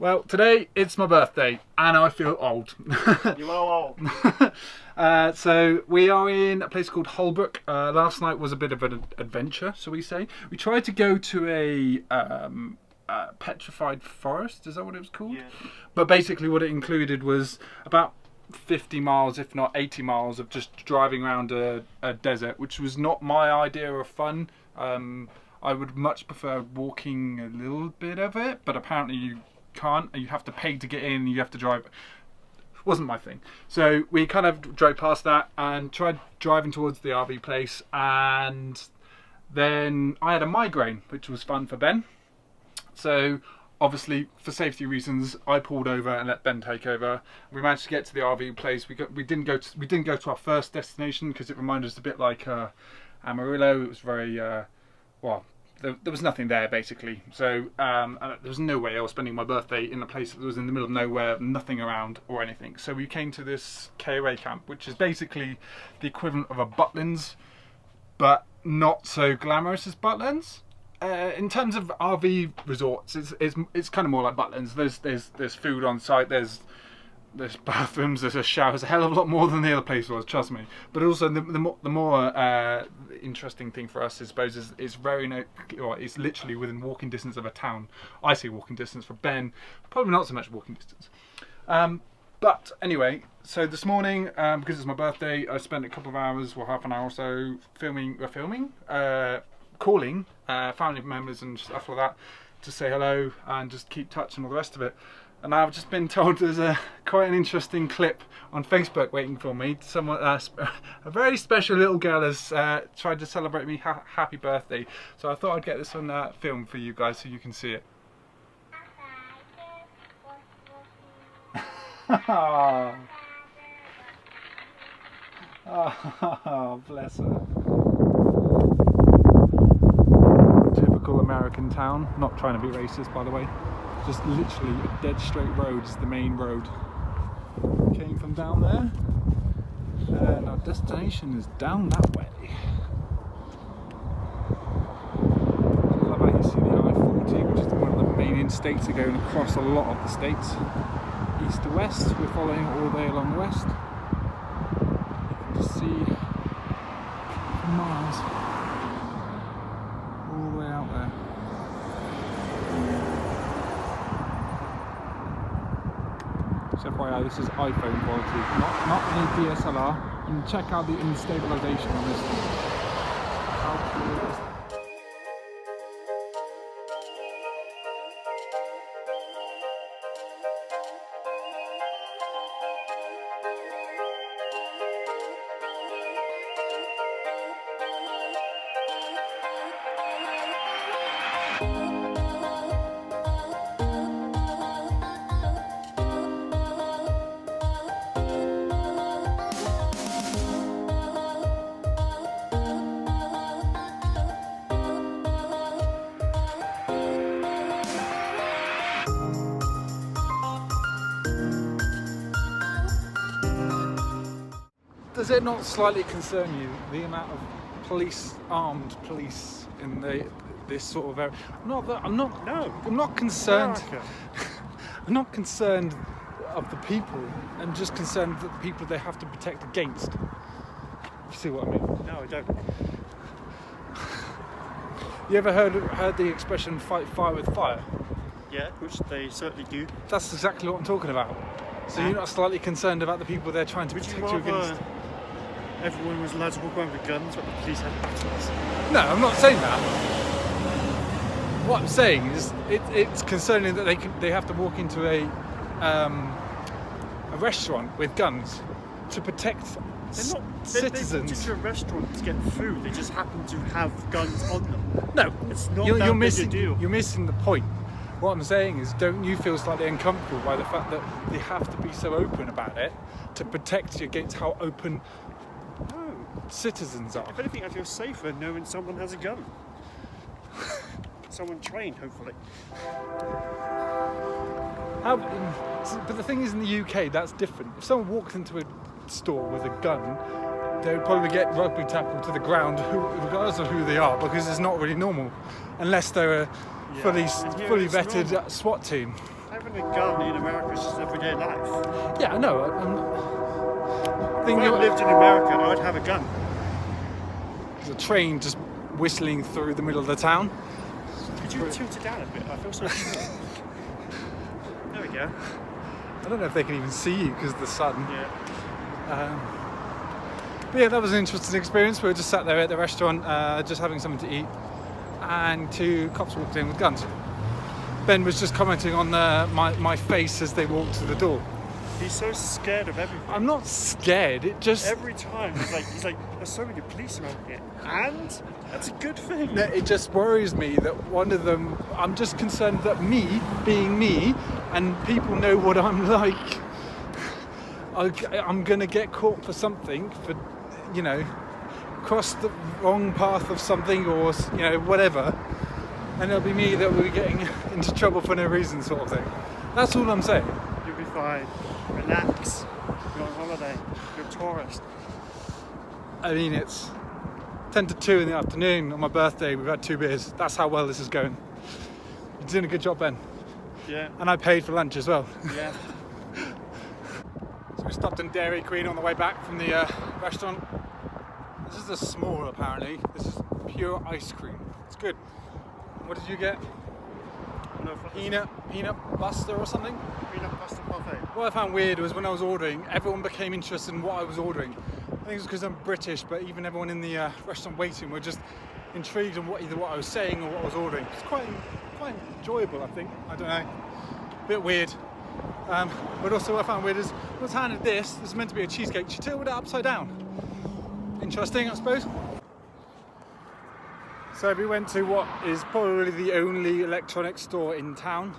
Well, today it's my birthday and I feel old. You are old. So we are in a place called Holbrook. Last night was a bit of an adventure, shall we say. We tried to go to a petrified forest, is that what it was called? Yeah. But basically what it included was about 50 miles, if not 80 miles, of just driving around a desert, which was not my idea of fun. I would much prefer walking a little bit of it, but apparently you can't. You have to pay to get in, you have to drive. Wasn't my thing. So we kind of drove past that and tried driving towards the RV place, and then I had a migraine, which was fun for Ben. So obviously, for safety reasons, I pulled over and let Ben take over. We managed to get to the RV place. We didn't go to our first destination because it reminded us a bit like Amarillo. It was very well. There was nothing there basically. So there was no way I was spending my birthday in a place that was in the middle of nowhere, nothing around or anything. So we came to this KOA camp, which is basically the equivalent of a Butlins, but not so glamorous as Butlins. In terms of RV resorts, it's kind of more like Butlins. There's food on site. There's bathrooms. There's a shower. There's a hell of a lot more than the other place was. Trust me. But also the more interesting thing for us, I suppose, is it's literally within walking distance of a town. I say walking distance. For Ben, probably not so much walking distance. But anyway, so this morning, because it's my birthday, I spent a couple of hours, or half an hour or so, calling family members and stuff like that to say hello and just keep touch and all the rest of it. And I've just been told there's quite an interesting clip on Facebook waiting for me. Someone, a very special little girl has tried to celebrate me happy birthday. So I thought I'd get this on film for you guys so you can see it. Oh, bless her. Typical American town. Not trying to be racist, by the way. Just literally a dead straight road is the main road. Came from down there, and our destination is down that way. I love how you see the I-40, which is one of the main interstates that go across a lot of the states. East to west, we're following all the way along the west. You can just see for miles, all the way out there. So FYI, this is iPhone quality, not any DSLR. And check out the instabilization on this one. How cool is that? Does it not slightly concern you the amount of armed police in this sort of area? I'm not concerned. I'm not concerned of the people. I'm just concerned that the people they have to protect against. You see what I mean? No, I don't. You ever heard the expression "fight fire with fire"? Yeah, which they certainly do. That's exactly what I'm talking about. So you're not slightly concerned about the people they're trying to protect you against? Everyone was allowed to walk around with guns, but the police had batons. No, I'm not saying that. What I'm saying is it's concerning that they have to walk into a restaurant with guns to protect citizens. They walked into a restaurant to get food. They just happen to have guns on them. No, it's not you're big missing. a deal. You're missing the point. What I'm saying is, don't you feel slightly uncomfortable by the fact that they have to be so open about it to protect you against how open citizens are? If anything, I feel safer knowing someone has a gun. Someone trained, hopefully. But the thing is, in the UK, that's different. If someone walked into a store with a gun, they would probably get rugby tackled to the ground, regardless of who they are, because it's not really normal, unless they're a fully vetted SWAT team. I having a gun in America is just everyday life. Yeah, I know. If I lived in America, I'd have a gun. There's a train just whistling through the middle of the town. Could you tilt it down a bit? I feel so small. There we go. I don't know if they can even see you because of the sun. Yeah. But yeah, that was an interesting experience. We were just sat there at the restaurant, just having something to eat, and 2 cops walked in with guns. Ben was just commenting on my face as they walked to the door. He's so scared of everything. I'm not scared. It just every time he's like, there's so many police around here, and that's a good thing. No, it just worries me that one of them. I'm just concerned that me being me, and people know what I'm like. I'm gonna get caught for something, for cross the wrong path of something, or whatever, and it'll be me that will be getting into trouble for no reason, sort of thing. That's all I'm saying. You'll be fine. Relax. You're on holiday. You're a tourist. I mean, it's 10 to 2 in the afternoon on my birthday. We've had 2 beers. That's how well this is going. You're doing a good job, Ben. Yeah. And I paid for lunch as well. Yeah. So we stopped in Dairy Queen on the way back from the restaurant. This is a small, apparently. This is pure ice cream. It's good. What did you get? Peanut Buster or something? Peanut Buster parfait. What I found weird was when I was ordering, everyone became interested in what I was ordering. I think it's because I'm British, but even everyone in the restaurant waiting were just intrigued on either what I was saying or what I was ordering. It's quite enjoyable, I think. I don't know. A bit weird. But also what I found weird is, I was handed this. This is meant to be a cheesecake. She tilted it upside down. Interesting, I suppose. So we went to what is probably the only electronics store in town.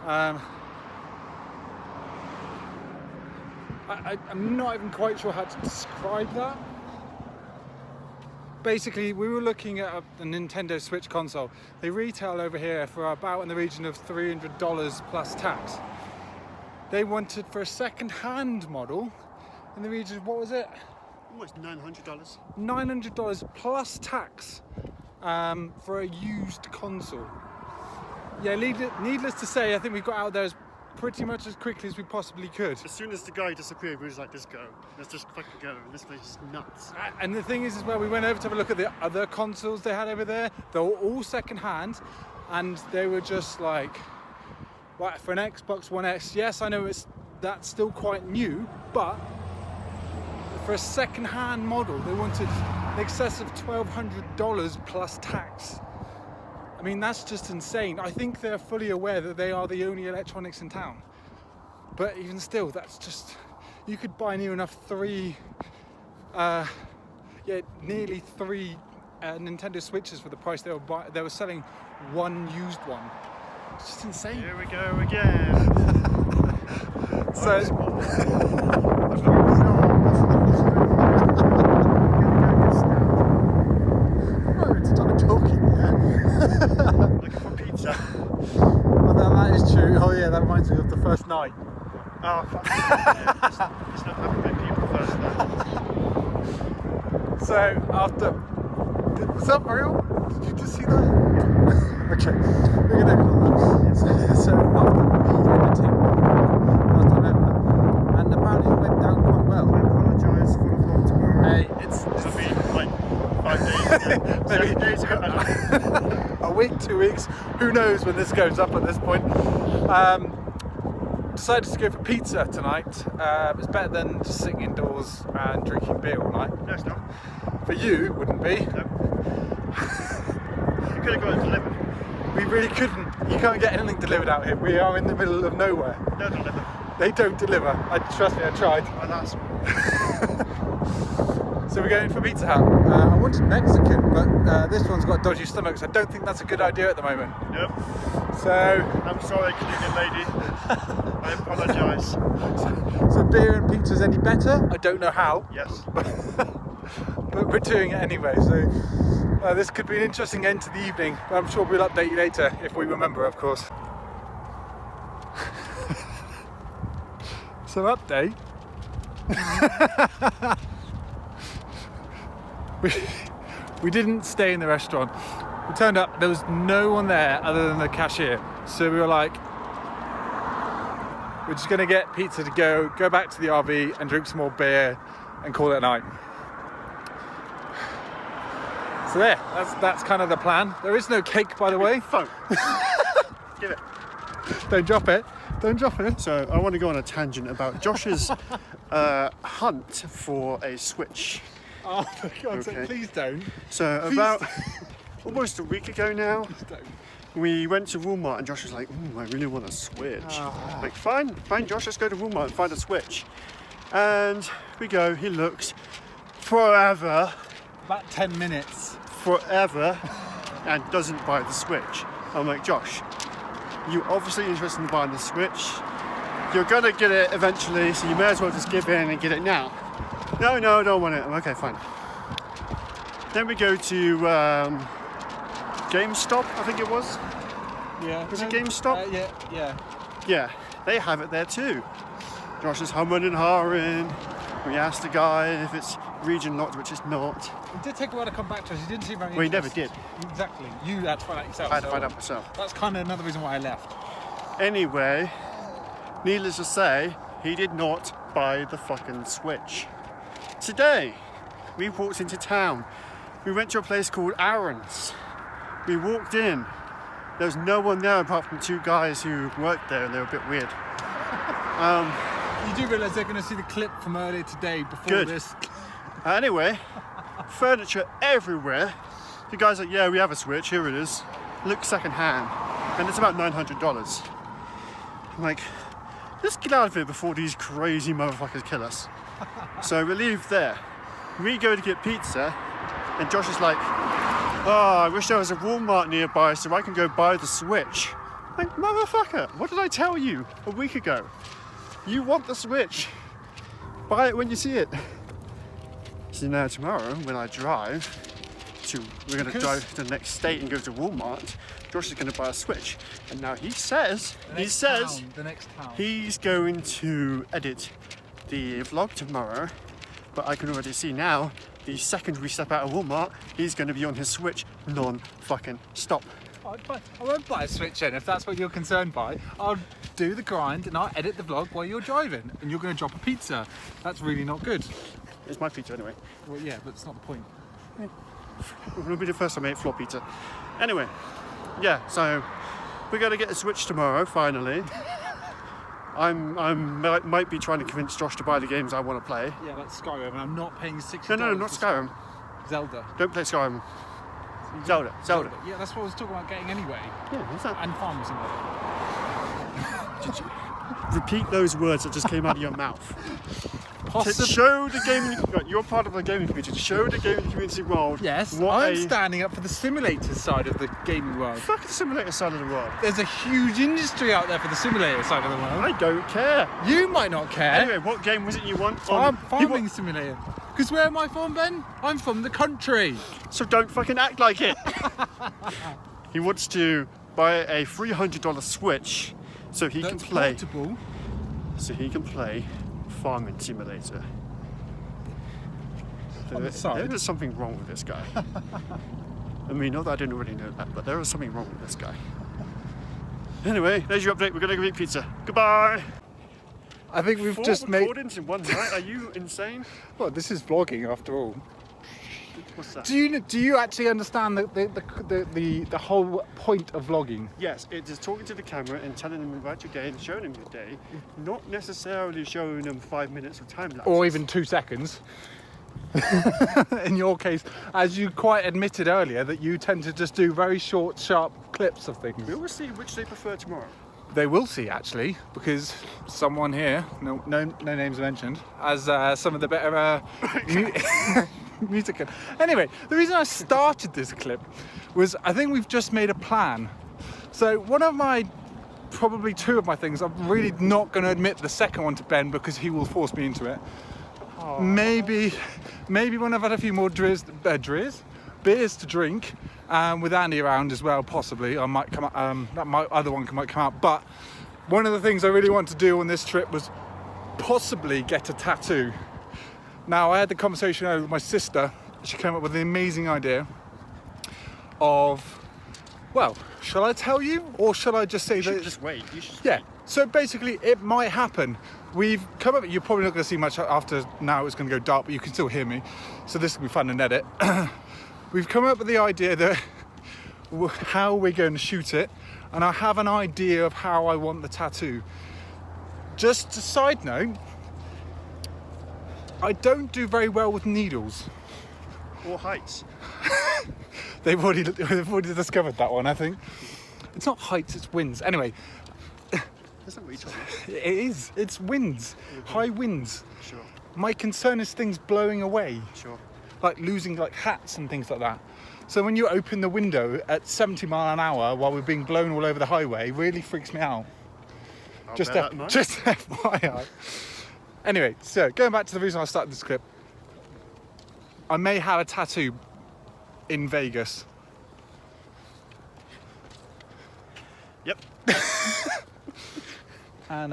I'm not even quite sure how to describe that. Basically, we were looking at a Nintendo Switch console. They retail over here for about in the region of $300 plus tax. They wanted for a second-hand model in the region of, what was it? Almost $900. $900 plus tax for a used console. Yeah, needless to say, I think we got out there pretty much as quickly as we possibly could. As soon as the guy disappeared, we was like, let's go. Let's just fucking go. This place is nuts. And the thing is well, we went over to have a look at the other consoles they had over there. They were all second-hand, and they were just like, right, for an Xbox One X, yes, I know that's still quite new, but for a second-hand model, they wanted in excess of $1,200 plus tax. I mean, that's just insane. I think they're fully aware that they are the only electronics in town. But even still, that's just... You could buy near enough nearly three Nintendo Switches for the price they were selling one used one. It's just insane. Here we go again. So... Looking for pizza. Well, that is true. Oh yeah, that reminds me of the first night. Oh, fuck. Yeah, it's not having many people first night. So after, was that real? Did you just see that? Okay, we're gonna ignore that. So after me editing, first time ever, and apparently it went down quite well. I apologise for the vlog tomorrow. Hey, it's been like 5 days ago. maybe 7 days ago. a week, 2 weeks, who knows when this goes up at this point. Decided to go for pizza tonight. It's better than just sitting indoors and drinking beer all night. No, it's not. For you, wouldn't be. No. You could have got it delivered. We really couldn't. You can't get anything delivered out here. We are in the middle of nowhere. No, not delivered. They don't deliver. Trust me, I tried. Oh, that's... So we're going for Pizza Hut. I wanted Mexican, but this one's got dodgy stomachs. I don't think that's a good idea at the moment. Yep. So... I'm sorry, Canadian lady. I apologise. So beer and pizza's any better? I don't know how. Yes. But we're doing it anyway, so this could be an interesting end to the evening. But I'm sure we'll update you later, if we remember, of course. So update. We didn't stay in the restaurant. We turned up, there was no one there other than the cashier. So we were like, We're just going to get pizza to go back to the RV and drink some more beer and call it a night. So there, that's kind of the plan. There is no cake, by the way. Phone. Give it. Don't drop it. Don't drop it. So I want to go on a tangent about Josh's hunt for a Switch. Oh, for God's sake, please don't. So Please. about almost a week ago now, Please don't. we went to Walmart and Josh was like, I really want a Switch. Like, fine, Josh, let's go to Walmart and find a Switch. And we go, he looks forever, About 10 minutes. and doesn't buy the Switch. I'm like, Josh, you're obviously interested in buying the Switch. You're gonna get it eventually, so you may as well just give in and get it now. No, I don't want it. I'm okay, fine. Then we go to GameStop, I think it was. Yeah. Was it GameStop? Yeah. Yeah, they have it there too. Josh is humming and hawing. We asked the guy if it's region locked, which is not. It did take a while to come back to us. He didn't seem very Well, he never interested. did. Exactly. You had to find out yourself. I had to find out myself. That's kind of another reason why I left. Anyway, needless to say, he did not buy the fucking Switch. Today, we walked into town. We went to a place called Aaron's. We walked in. There was no one there apart from two guys who worked there, and they were a bit weird. You do realise they're going to see the clip from earlier today before Good. this. Anyway, furniture everywhere. The guy's like, yeah, we have a Switch, here it is. Looks second hand, and it's about $900. I'm like, let's get out of here before these crazy motherfuckers kill us. So we leave there. We go to get pizza, and Josh is like, oh, I wish there was a Walmart nearby so I can go buy the Switch. I'm like, motherfucker, what did I tell you a week ago? You want the Switch. Buy it when you see it. So now tomorrow, when I drive we're going to drive to the next state and go to Walmart, Josh is going to buy a Switch. And now he says The next town. he's going to edit the vlog tomorrow. But I can already see now, the second we step out of Walmart, he's going to be on his Switch non-fucking stop. I won't buy a Switch then if that's what you're concerned by. I'll do the grind and I'll edit the vlog while you're driving and you're going to drop a pizza. That's really not good. It's my pizza anyway. Well, yeah, but it's not the point. It'll be the first time I ate floor pizza. Anyway, yeah, so we're going to get a Switch tomorrow, finally. Might be trying to convince Josh to buy the games I want to play. Yeah, that's Skyrim and I'm not paying $60. No, not Skyrim. Zelda. Don't play Skyrim. Zelda. Yeah, that's what I was talking about getting anyway. Yeah, what's that? And Farm Simulator. Repeat those words that just came out of your mouth. To Possibly. show the gaming, you're part of the gaming community. To show the gaming community world. Yes, what I'm standing up for the simulator side of the gaming world. Fuck the simulator side of the world. There's a huge industry out there for the simulator side of the world. I don't care. You might not care. Anyway, what game was it you want? Farming simulator. Because where am I from, Ben? I'm from the country. So don't fucking act like it. He wants to buy a $300 Switch so he can play. Portable. So he can play Farming Simulator. On the side. There is something wrong with this guy. I mean, not that I didn't already know that, but there is something wrong with this guy. Anyway, there's your update. We're going to go eat pizza. Goodbye. I think we've 4 just made. recordings in one night. Are you insane? Well, this is vlogging after all. What's that? Do you actually understand the whole point of vlogging? Yes, it is talking to the camera and telling them about your day and showing them your day, not necessarily showing them 5 minutes of time lapse. Or even 2 seconds. In your case, as you quite admitted earlier, that you tend to just do very short, sharp clips of things. We will see which they prefer tomorrow. They will see actually, because someone here, no names mentioned, has some of the better music. Anyway, the reason I started this clip was I think we've just made a plan. So one of my, probably 2 of my things, I'm really not going to admit the second one to Ben because he will force me into it. Aww. Maybe when I've had a few more beers to drink, with Andy around as well, possibly I might come out, other one might come out. But one of the things I really want to do on this trip was possibly get a tattoo. Now, I had the conversation with my sister. She came up with the amazing idea of, well, shall I tell you or shall I just say You should that? just wait. You should Yeah, So basically, it might happen. We've come up. You're probably not going to see much after now. It's going to go dark, but you can still hear me. So this will be fun to edit. We've come up with the idea that how we're going to shoot it, and I have an idea of how I want the tattoo. Just a side note, I don't do very well with needles. Or heights. They've already discovered that one, I think. It's not heights, it's winds. Anyway. That's not what you're talking about. It is. It's winds. High winds. Sure. My concern is things blowing away. Sure. Like losing like hats and things like that. So when you open the window at 70 mile an hour while we're being blown all over the highway, really freaks me out. Just FYI. Anyway, so going back to the reason I started this clip. I may have a tattoo in Vegas. Yep. And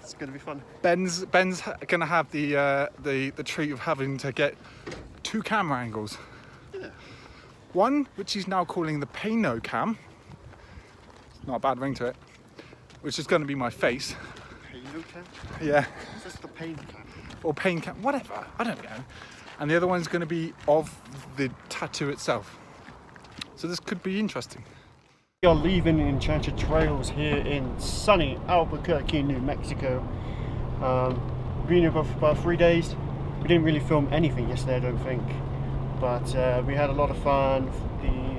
it's gonna be fun. Ben's gonna have the treat of having to get 2 camera angles. Yeah. One, which he's now calling the Pano cam. Not a bad ring to it. Which is going to be my face. Pano cam? Yeah. Is this the pain cam? Or pain cam, whatever. I don't know. And the other one's going to be of the tattoo itself. So this could be interesting. We are leaving Enchanted Trails here in sunny Albuquerque, New Mexico. Been here for about 3 days. We didn't really film anything yesterday, I don't think. But we had a lot of fun. The